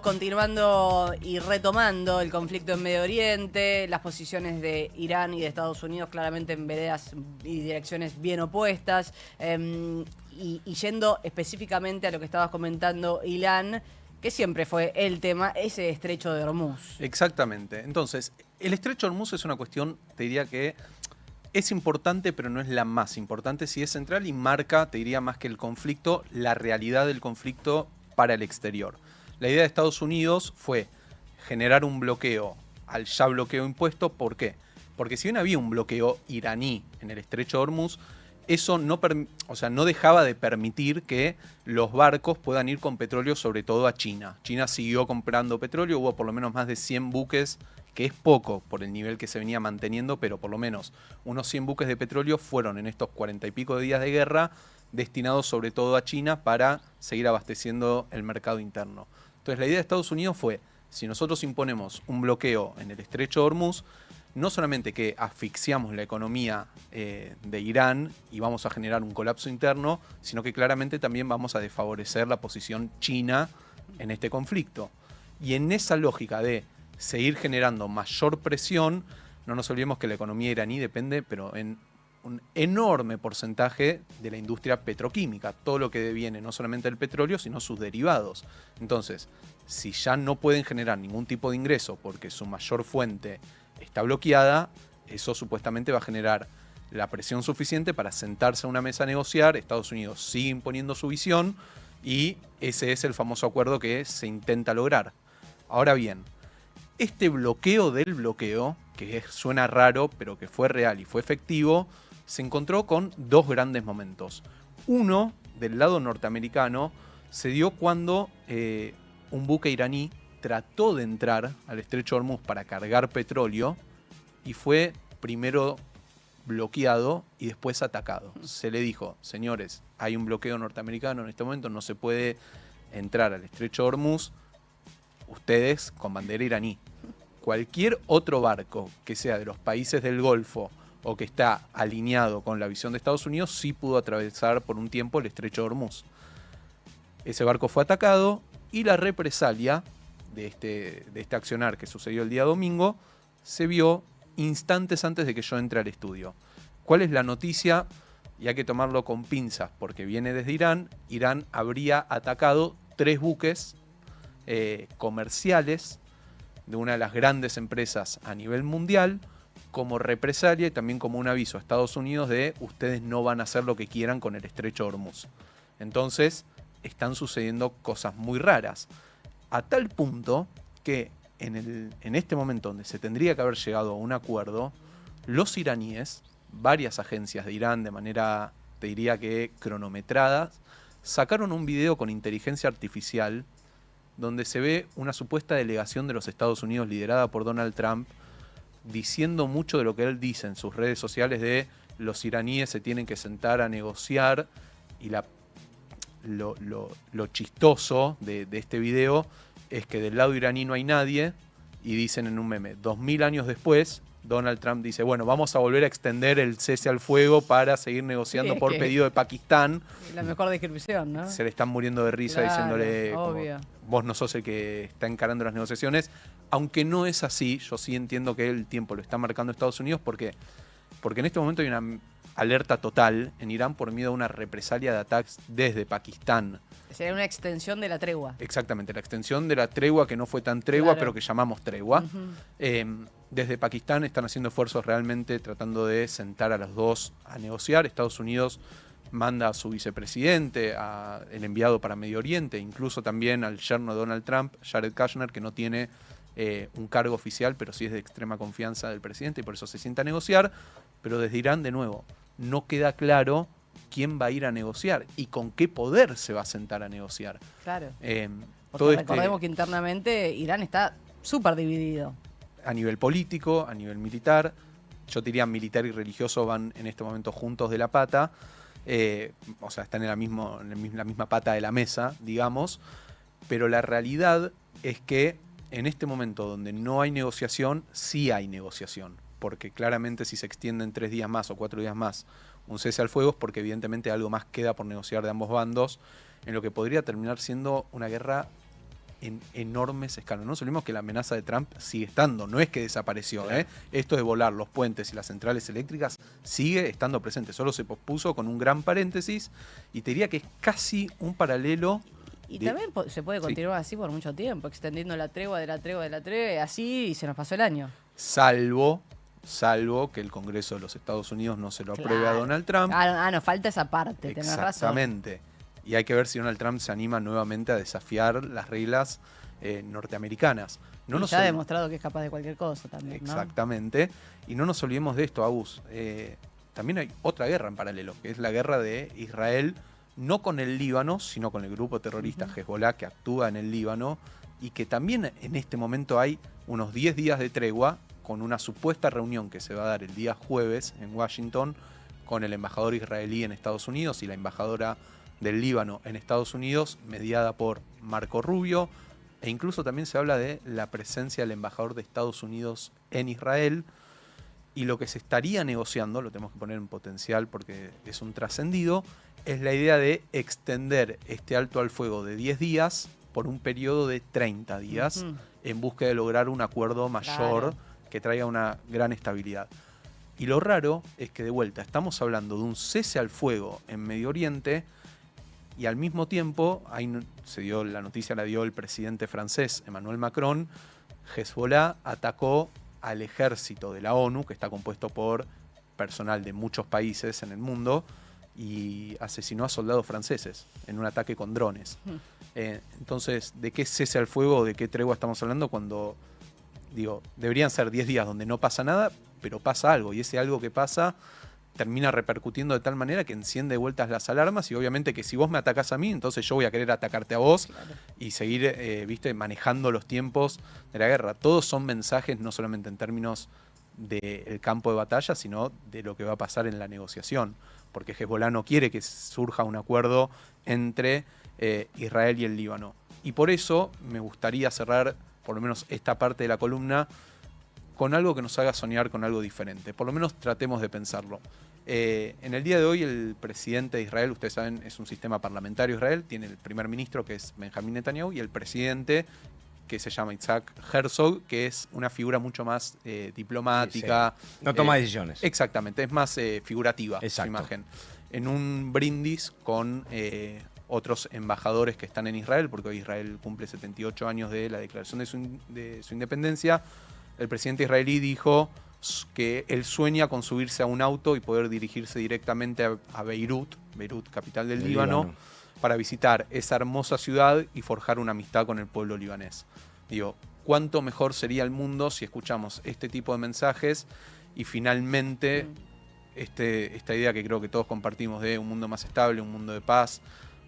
Continuando y retomando el conflicto en Medio Oriente, las posiciones de Irán y de Estados Unidos claramente en veredas y direcciones bien opuestas, y yendo específicamente a lo que estabas comentando, Ilan, que siempre fue el tema, ese estrecho de Hormuz. Exactamente. Entonces, el estrecho de Hormuz es una cuestión, te diría que es importante, pero no es la más importante. Sí es central y marca, te diría más que el conflicto, la realidad del conflicto para el exterior. La idea de Estados Unidos fue generar un bloqueo al ya bloqueo impuesto. ¿Por qué? Porque si bien había un bloqueo iraní en el estrecho de Hormuz, eso no dejaba de permitir que los barcos puedan ir con petróleo, sobre todo a China. China siguió comprando petróleo, hubo por lo menos más de 100 buques, que es poco por el nivel que se venía manteniendo, pero por lo menos unos 100 buques de petróleo fueron en estos 40 y pico de días de guerra destinados sobre todo a China para seguir abasteciendo el mercado interno. Entonces la idea de Estados Unidos fue, si nosotros imponemos un bloqueo en el estrecho de Hormuz, no solamente que asfixiamos la economía de Irán y vamos a generar un colapso interno, sino que claramente también vamos a desfavorecer la posición china en este conflicto. Y en esa lógica de seguir generando mayor presión, no nos olvidemos que la economía iraní depende, pero en un enorme porcentaje de la industria petroquímica, todo lo que deviene no solamente del petróleo, sino sus derivados. Entonces, si ya no pueden generar ningún tipo de ingreso porque su mayor fuente está bloqueada, eso supuestamente va a generar la presión suficiente para sentarse a una mesa a negociar. Estados Unidos sigue imponiendo su visión y ese es el famoso acuerdo que se intenta lograr. Ahora bien, este bloqueo del bloqueo, que suena raro, pero que fue real y fue efectivo, se encontró con dos grandes momentos. Uno, del lado norteamericano, se dio cuando un buque iraní trató de entrar al estrecho de Hormuz para cargar petróleo y fue primero bloqueado y después atacado. Se le dijo, señores, hay un bloqueo norteamericano en este momento, no se puede entrar al estrecho de Hormuz, ustedes con bandera iraní. Cualquier otro barco que sea de los países del Golfo o que está alineado con la visión de Estados Unidos sí pudo atravesar por un tiempo el estrecho de Hormuz. Ese barco fue atacado y la represalia de este accionar que sucedió el día domingo se vio instantes antes de que yo entre al estudio. ¿Cuál es la noticia? Y hay que tomarlo con pinzas porque viene desde Irán. Irán habría atacado 3 buques comerciales de una de las grandes empresas a nivel mundial como represalia y también como un aviso a Estados Unidos de ustedes no van a hacer lo que quieran con el estrecho de Hormuz. Entonces están sucediendo cosas muy raras, a tal punto que en este momento donde se tendría que haber llegado a un acuerdo, los iraníes, varias agencias de Irán de manera, te diría que cronometradas, sacaron un video con inteligencia artificial donde se ve una supuesta delegación de los Estados Unidos liderada por Donald Trump diciendo mucho de lo que él dice en sus redes sociales de los iraníes se tienen que sentar a negociar y lo chistoso de este video es que del lado iraní no hay nadie y dicen en un meme, 2000 años después, Donald Trump dice, bueno, vamos a volver a extender el cese al fuego para seguir negociando por pedido de Pakistán. La mejor descripción, ¿no? Se le están muriendo de risa diciéndole, como, vos no sos el que está encarando las negociaciones. Aunque no es así, yo sí entiendo que el tiempo lo está marcando Estados Unidos porque en este momento hay una alerta total en Irán por miedo a una represalia de ataques desde Pakistán. Sería una extensión de la tregua. Exactamente, la extensión de la tregua que no fue tan tregua, pero que llamamos tregua. Desde Pakistán están haciendo esfuerzos realmente tratando de sentar a los dos a negociar. Estados Unidos manda a su vicepresidente, el enviado para Medio Oriente, incluso también al yerno de Donald Trump, Jared Kushner, que no tiene un cargo oficial, pero sí es de extrema confianza del presidente y por eso se sienta a negociar. Pero desde Irán, de nuevo, no queda claro quién va a ir a negociar y con qué poder se va a sentar a negociar. Claro. Porque recordemos que internamente Irán está súper dividido. A nivel político, a nivel militar. Yo diría militar y religioso van en este momento juntos de la pata. O sea, están en la misma pata de la mesa, digamos. Pero la realidad es que en este momento donde no hay negociación, sí hay negociación. Porque claramente si se extienden 3 días más o 4 días más un cese al fuego es porque evidentemente algo más queda por negociar de ambos bandos en lo que podría terminar siendo una guerra en enormes escalas. No nos olvidemos que la amenaza de Trump sigue estando, no es que desapareció. Claro. Esto de volar los puentes y las centrales eléctricas sigue estando presente, solo se pospuso con un gran paréntesis, y te diría que es casi un paralelo. Y también se puede continuar así por mucho tiempo, extendiendo la tregua, así, y se nos pasó el año. Salvo que el Congreso de los Estados Unidos no se lo apruebe a Donald Trump. Nos falta esa parte, tenés razón. Exactamente. Y hay que ver si Donald Trump se anima nuevamente a desafiar las reglas norteamericanas. Ya ha demostrado que es capaz de cualquier cosa también, exactamente. ¿No? Y no nos olvidemos de esto, Agus. También hay otra guerra en paralelo, que es la guerra de Israel, no con el Líbano, sino con el grupo terrorista Hezbollah, que actúa en el Líbano, y que también en este momento hay unos 10 días de tregua, con una supuesta reunión que se va a dar el día jueves en Washington con el embajador israelí en Estados Unidos y la embajadora del Líbano en Estados Unidos, mediada por Marco Rubio, e incluso también se habla de la presencia del embajador de Estados Unidos en Israel, y lo que se estaría negociando, lo tenemos que poner en potencial porque es un trascendido, es la idea de extender este alto al fuego de 10 días por un periodo de 30 días en búsqueda de lograr un acuerdo mayor que traiga una gran estabilidad. Y lo raro es que, de vuelta, estamos hablando de un cese al fuego en Medio Oriente, y al mismo tiempo, la noticia la dio el presidente francés Emmanuel Macron. Hezbollah atacó al ejército de la ONU, que está compuesto por personal de muchos países en el mundo, y asesinó a soldados franceses en un ataque con drones. Entonces, ¿de qué cese al fuego, de qué tregua estamos hablando cuando, deberían ser 10 días donde no pasa nada, pero pasa algo, y ese algo que pasa termina repercutiendo de tal manera que enciende de vueltas las alarmas, y obviamente que si vos me atacás a mí, entonces yo voy a querer atacarte a vos y seguir manejando los tiempos de la guerra. Todos son mensajes no solamente en términos del campo de batalla, sino de lo que va a pasar en la negociación, porque Hezbollah no quiere que surja un acuerdo entre Israel y el Líbano. Y por eso me gustaría cerrar por lo menos esta parte de la columna con algo que nos haga soñar con algo diferente. Por lo menos tratemos de pensarlo. En el día de hoy el presidente de Israel, ustedes saben, es un sistema parlamentario Israel, tiene el primer ministro, que es Benjamín Netanyahu, y el presidente, que se llama Isaac Herzog, que es una figura mucho más diplomática. Sí. No toma decisiones. Exactamente, es más figurativa su imagen. En un brindis con otros embajadores que están en Israel, porque hoy Israel cumple 78 años de la declaración de su independencia, el presidente israelí dijo que él sueña con subirse a un auto y poder dirigirse directamente a Beirut, capital del Líbano, para visitar esa hermosa ciudad y forjar una amistad con el pueblo libanés. ¿Cuánto mejor sería el mundo si escuchamos este tipo de mensajes y finalmente esta idea que creo que todos compartimos de un mundo más estable, un mundo de paz,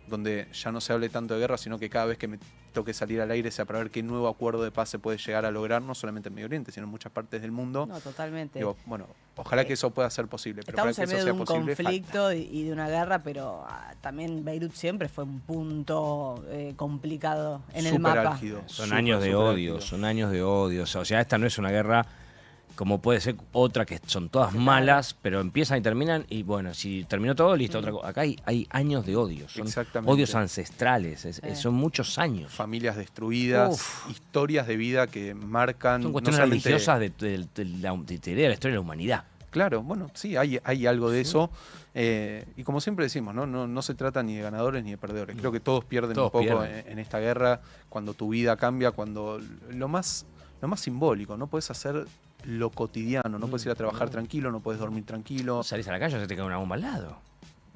donde ya no se hable tanto de guerra, sino que cada vez que me toque salir al aire sea para ver qué nuevo acuerdo de paz se puede llegar a lograr, no solamente en Medio Oriente, sino en muchas partes del mundo. No, totalmente. Ojalá que eso pueda ser posible. Pero estamos en medio de un conflicto y de una guerra, pero también Beirut siempre fue un punto complicado en el mapa. Álgido, son años de odio. O sea, esta no es una guerra como puede ser otra que son todas malas, pero empiezan y terminan, y bueno, si terminó todo, listo, otra cosa. Acá hay años de odio, son odios ancestrales, son muchos años. Familias destruidas, historias de vida que marcan... Son cuestiones religiosas de la historia de la humanidad. Claro, bueno, sí, hay algo de eso. Y como siempre decimos, no se trata ni de ganadores ni de perdedores. Creo que todos pierden un poco en esta guerra, cuando tu vida cambia, cuando lo más simbólico, no puedes hacer lo cotidiano, no puedes ir a trabajar tranquilo, no puedes dormir tranquilo. Salís a la calle y se te cae una bomba al lado.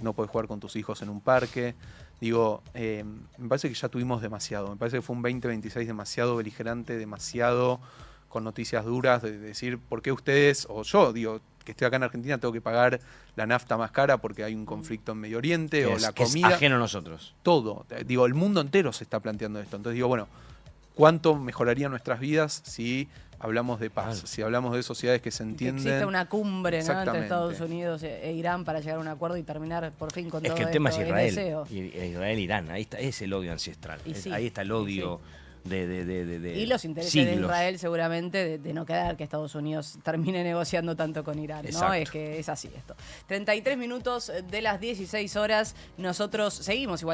No puedes jugar con tus hijos en un parque. Me parece que ya tuvimos demasiado. Me parece que fue un 2026 demasiado beligerante, demasiado con noticias duras, de decir, ¿por qué ustedes, o yo, que estoy acá en Argentina, tengo que pagar la nafta más cara porque hay un conflicto en Medio Oriente, o la comida? Es ajeno a nosotros. Todo. El mundo entero se está planteando esto. Entonces ¿cuánto mejorarían nuestras vidas si hablamos de paz, si hablamos de sociedades que se entienden? Que existe una cumbre, ¿no?, entre Estados Unidos e Irán para llegar a un acuerdo y terminar por fin con todo esto. Es que el tema es Israel. Israel-Irán, ahí está, es el odio ancestral. Ahí está el odio de y los intereses siglos de Israel seguramente de no quedar que Estados Unidos termine negociando tanto con Irán, ¿no? Es que es así esto. 33 minutos de las 16 horas, nosotros seguimos igual con